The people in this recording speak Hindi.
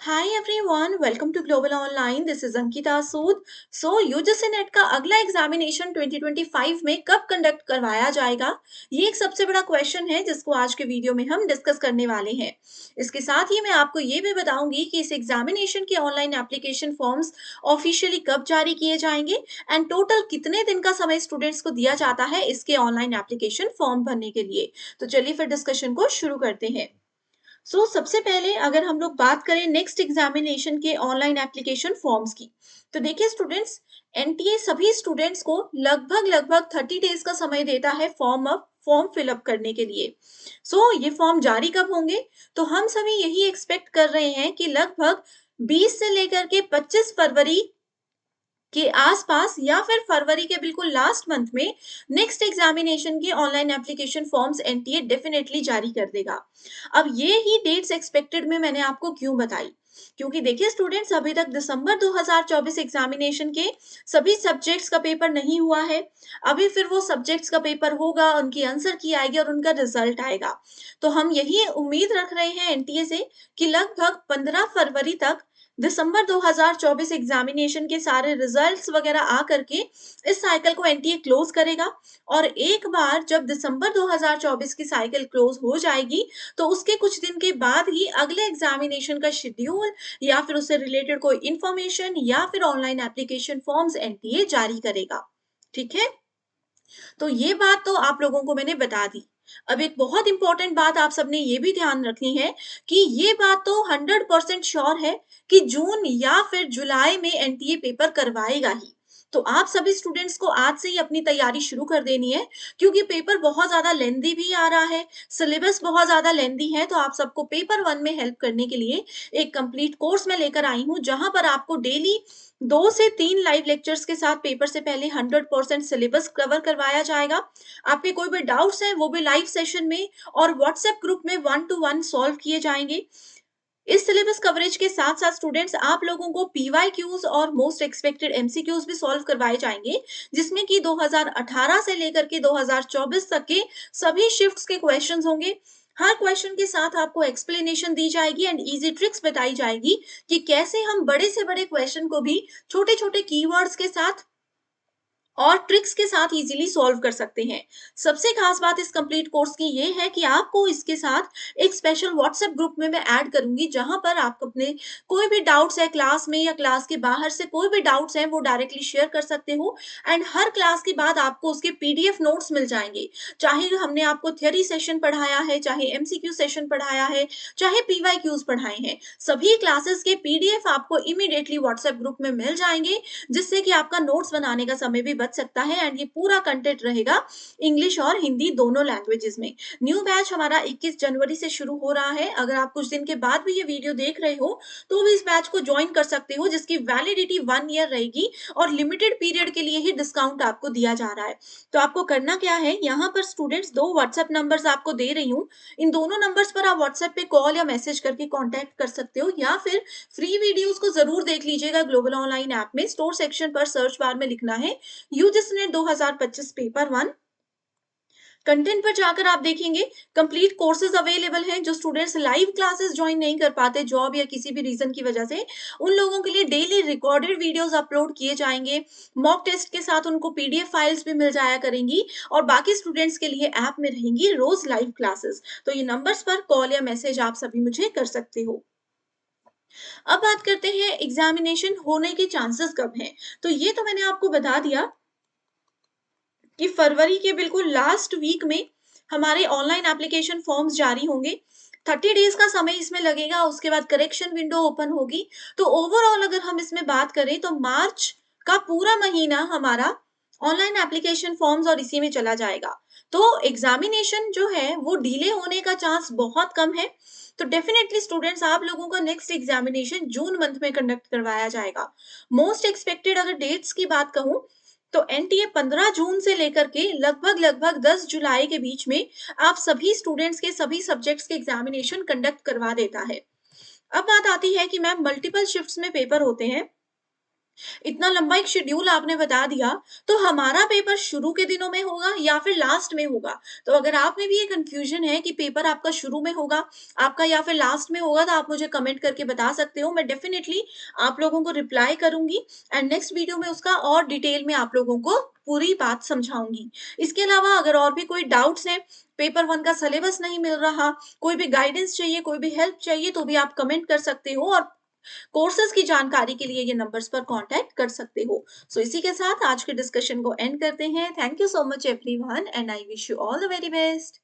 Hi everyone, welcome to global online. This is Ankita Sood. UGC NET का अगला एग्जामिनेशन 2025 में कब कंडक्ट करवाया जाएगा, ये एक सबसे बड़ा क्वेश्चन है जिसको आज के वीडियो में हम डिस्कस करने वाले हैं। इसके साथ ही मैं आपको ये भी बताऊंगी कि इस एग्जामिनेशन के ऑनलाइन एप्लीकेशन फॉर्म्स ऑफिशियली कब जारी किए जाएंगे एंड टोटल कितने दिन का समय स्टूडेंट्स को दिया जाता है इसके ऑनलाइन एप्लीकेशन फॉर्म भरने के लिए। तो चलिए फिर डिस्कशन को शुरू करते हैं। सबसे पहले अगर हम लोग बात करें नेक्स्ट एग्जामिनेशन के ऑनलाइन एप्लीकेशन फॉर्म्स की, तो देखिए स्टूडेंट्स, एनटीए सभी स्टूडेंट्स को लगभग लगभग 30 डेज का समय देता है फॉर्म फिलअप करने के लिए। ये फॉर्म जारी कब होंगे? तो हम सभी यही एक्सपेक्ट कर रहे हैं कि लगभग 20 से लेकर के 25 फरवरी के आसपास या फिर फरवरी के बिल्कुल लास्ट मंथ में नेक्स्ट एग्जामिनेशन के online application forms NTA definitely जारी कर देगा। अब ये ही डेट्स एक्सपेक्टेड में मैंने आपको क्यों बताई, क्योंकि देखिए स्टूडेंट्स, अभी तक दिसंबर 2024 एग्जामिनेशन के सभी सब्जेक्ट्स का पेपर नहीं हुआ है। अभी फिर वो सब्जेक्ट्स का पेपर होगा, उनकी आंसर की आएगी और उनका रिजल्ट आएगा। तो हम यही उम्मीद रख रहे हैं एनटीए से कि लगभग 15 फरवरी तक दिसंबर 2024 एग्जामिनेशन के सारे रिजल्ट्स वगैरह आ करके इस साइकिल को एनटीए क्लोज करेगा। और एक बार जब दिसंबर 2024 की साइकिल क्लोज हो जाएगी, तो उसके कुछ दिन के बाद ही अगले एग्जामिनेशन का शेड्यूल या फिर उससे रिलेटेड कोई इंफॉर्मेशन या फिर ऑनलाइन एप्लीकेशन फॉर्म्स एनटीए जारी करेगा। ठीक है, तो ये बात तो आप लोगों को मैंने बता दी। अब एक बहुत इंपॉर्टेंट बात आप सबने ये भी ध्यान रखनी है कि ये बात तो 100% श्योर है कि जून या फिर जुलाई में एनटीए पेपर करवाएगा ही। तो आप सभी स्टूडेंट्स को आज से ही अपनी तैयारी शुरू कर देनी है, क्योंकि पेपर बहुत ज्यादा लेंदी भी आ रहा है, सिलेबस बहुत ज्यादा लेंदी है। तो आप सबको पेपर वन में हेल्प करने के लिए एक कंप्लीट कोर्स में लेकर आई हूँ, जहां पर आपको डेली 2 से 3 लाइव लेक्चर्स के साथ पेपर से पहले 100% सिलेबस कवर करवाया जाएगा। आपके कोई भी डाउट्स हैं वो भी लाइव सेशन में और व्हाट्सएप ग्रुप में 1 to 1 सॉल्व किए जाएंगे। इस सिलेबस कवरेज के साथ साथ स्टूडेंट्स, आप लोगों को पीवाईक्यूज और मोस्ट एक्सपेक्टेड एमसीक्यूज भी सॉल्व करवाए जाएंगे, जिसमें कि 2018 से लेकर के 2024 तक के सभी शिफ्ट्स के क्वेश्चंस होंगे। हर क्वेश्चन के साथ आपको एक्सप्लेनेशन दी जाएगी एंड इजी ट्रिक्स बताई जाएगी कि कैसे हम बड़े से बड़े क्वेश्चन को भी छोटे छोटे कीवर्ड्स के साथ और ट्रिक्स के साथ इजीली सॉल्व कर सकते हैं। सबसे खास बात इस कंप्लीट कोर्स की ये है कि आपको इसके साथ एक स्पेशल व्हाट्सएप ग्रुप में मैं ऐड करूंगी, जहां पर आप अपने कोई भी डाउट्स है क्लास में या क्लास के बाहर से कोई भी डाउट्स हैं वो डायरेक्टली शेयर कर सकते हो। एंड हर क्लास के बाद आपको उसके पीडीएफ नोट्स मिल जाएंगे। चाहे हमने आपको थ्योरी सेशन पढ़ाया है, चाहे एमसीक्यू सेशन पढ़ाया है, चाहे पीवाईक्यूज पढ़ाए हैं, सभी क्लासेस के पीडीएफ आपको इमीडिएटली व्हाट्सएप ग्रुप में मिल जाएंगे, जिससे कि आपका नोट्स बनाने का समय भी बच सकता है। एंड ये पूरा कंटेंट रहेगा इंग्लिश और हिंदी दोनों लैंग्वेजेस में। न्यू बैच हमारा 21 जनवरी से शुरू हो रहा है। अगर आप कुछ दिन के बाद भी ये वीडियो देख रहे हो तो भी इस बैच को ज्वाइन कर सकते हो, जिसकी वैलिडिटी 1 ईयर रहेगी और लिमिटेड पीरियड के लिए ही डिस्काउंट आपको दिया जा रहा है। तो आपको करना क्या है, यहाँ पर स्टूडेंट्स 2 व्हाट्सएप नंबर्स आपको दे रही हूँ। इन दोनों नंबर्स पर आप व्हाट्सएप पे कॉल या मैसेज करके कॉन्टैक्ट कर सकते हो, या फिर फ्री वीडियोस को जरूर देख लीजिएगा। ग्लोबल ऑनलाइन ऐप में स्टोर सेक्शन पर सर्च बार में लिखना है UGC net 2025 paper one. Content पर जाकर आप देखेंगे कंप्लीट कोर्सेज अवेलेबल हैं। जो स्टूडेंट्स लाइव क्लासेस ज्वाइन नहीं कर पाते जॉब या किसी भी रीजन की वजह से, उन लोगों के लिए डेली रिकॉर्डेड वीडियोस अपलोड किए जाएंगे। मॉक टेस्ट के साथ उनको पीडीएफ फाइल्स भी मिल जाया करेंगी और बाकी स्टूडेंट्स के लिए ऐप में रहेंगी रोज लाइव क्लासेस। तो ये नंबर्स पर कॉल या मैसेज आप सभी मुझे कर सकते हो। अब बात करते हैं एग्जामिनेशन होने के चांसेस कब हैं। तो ये तो मैंने आपको बता दिया कि फरवरी के बिल्कुल लास्ट वीक में हमारे ऑनलाइन एप्लीकेशन फॉर्म्स जारी होंगे। 30 डेज का समय इसमें लगेगा, उसके बाद करेक्शन विंडो ओपन होगी। तो ओवरऑल अगर हम इसमें बात करें तो मार्च का पूरा महीना हमारा ऑनलाइन एप्लीकेशन फॉर्म्स और इसी में चला जाएगा। तो एग्जामिनेशन जो है वो डिले होने का चांस बहुत कम है। तो डेफिनेटली स्टूडेंट्स, आप लोगों का नेक्स्ट एग्जामिनेशन जून मंथ में कंडक्ट करवाया जाएगा। मोस्ट एक्सपेक्टेड अगर डेट्स की बात कहूं, तो एनटीए 15 जून से लेकर के लगभग लगभग 10 जुलाई के बीच में आप सभी स्टूडेंट्स के सभी सब्जेक्ट्स के एग्जामिनेशन कंडक्ट करवा देता है। अब बात आती है कि मैम मल्टीपल शिफ्ट्स में पेपर होते हैं, इतना लंबा एक शेड्यूल आपने बता दिया, तो हमारा पेपर शुरू के दिनों में होगा या फिर लास्ट में होगा? तो अगर आप में भी ये कन्फ्यूज़न है कि पेपर आपका शुरू में होगा, आपका या फिर लास्ट में होगा, तो आप मुझे कमेंट करके बता सकते हो। मैं डेफ़िनिटली आप लोगों को रिप्लाई करूँगी एंड नेक्स्ट वीडियो में उसका और डिटेल में आप लोगों को पूरी बात समझाऊँगी। इसके अलावा अगर और भी कोई डाउट्स हैं, पेपर 1 का सिलेबस नहीं मिल रहा, कोई भी गाइडेंस चाहिए, कोई भी हेल्प चाहिए, तो भी आप कमेंट कर सकते हो और कोर्सेज़ की जानकारी के लिए ये नंबर्स पर कॉन्टैक्ट कर सकते हो। सो इसी के साथ आज के डिस्कशन को एंड करते हैं। Thank you so much everyone and I wish you all the very best.